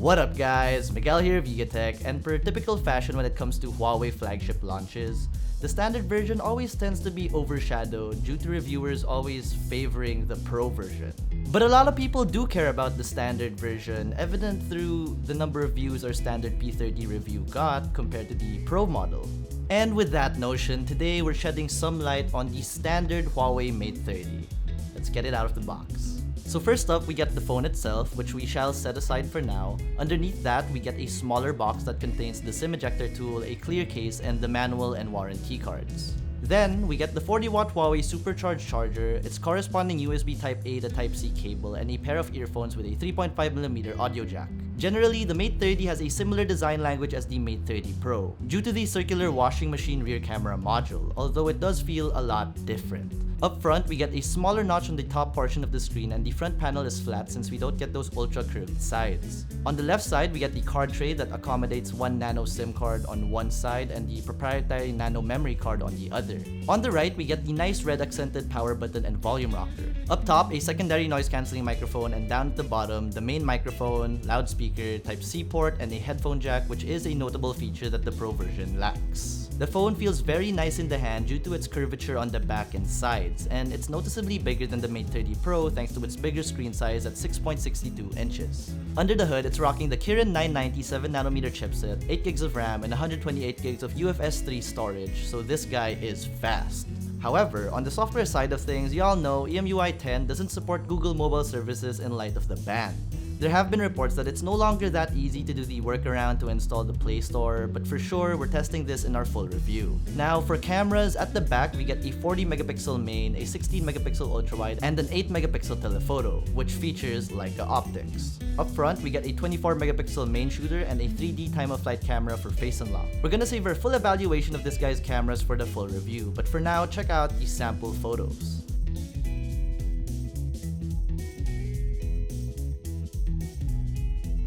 What up guys, Miguel here of Tech, and per typical fashion when it comes to Huawei flagship launches, the standard version always tends to be overshadowed due to reviewers always favoring the Pro version. But a lot of people do care about the standard version, evident through the number of views our standard P30 review got compared to the Pro model. And with that notion, today we're shedding some light on the standard Huawei Mate 30. Let's get it out of the box. So first up, we get the phone itself, which we shall set aside for now. Underneath that, we get a smaller box that contains the SIM ejector tool, a clear case, and the manual and warranty cards. Then, we get the 40-watt Huawei supercharged charger, its corresponding USB Type-A to Type-C cable, and a pair of earphones with a 3.5mm audio jack. Generally, the Mate 30 has a similar design language as the Mate 30 Pro, due to the circular washing machine rear camera module, although it does feel a lot different. Up front, we get a smaller notch on the top portion of the screen, and the front panel is flat since we don't get those ultra curved sides. On the left side, we get the card tray that accommodates one nano SIM card on one side and the proprietary nano memory card on the other. On the right, we get the nice red accented power button and volume rocker. Up top, a secondary noise cancelling microphone, and down at the bottom, the main microphone, loudspeaker, Type-C port, and a headphone jack, which is a notable feature that the Pro version lacks. The phone feels very nice in the hand due to its curvature on the back and sides, and it's noticeably bigger than the Mate 30 Pro thanks to its bigger screen size at 6.62 inches. Under the hood, it's rocking the Kirin 990 7nm chipset, 8GB of RAM, and 128GB of UFS 3 storage, so this guy is fast. However, on the software side of things, y'all know EMUI 10 doesn't support Google mobile services in light of the ban. There have been reports that it's no longer that easy to do the workaround to install the Play Store, but for sure, we're testing this in our full review. Now, for cameras, at the back, we get a 40MP main, a 16MP ultrawide, and an 8MP telephoto, which features Leica optics. Up front, we get a 24MP main shooter and a 3D time-of-flight camera for face unlock. We're gonna save our full evaluation of this guy's cameras for the full review, but for now, check out these sample photos.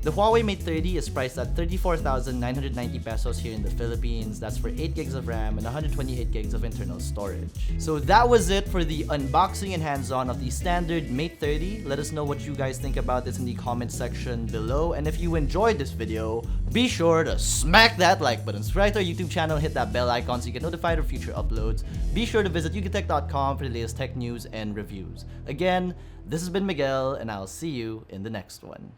The Huawei Mate 30 is priced at 34,990 pesos here in the Philippines. That's for 8GB of RAM and 128GB of internal storage. So that was it for the unboxing and hands-on of the standard Mate 30. Let us know what you guys think about this in the comment section below. And if you enjoyed this video, be sure to smack that like button, subscribe to our YouTube channel, hit that bell icon so you get notified of future uploads. Be sure to visit yugatech.com for the latest tech news and reviews. Again, this has been Miguel, and I'll see you in the next one.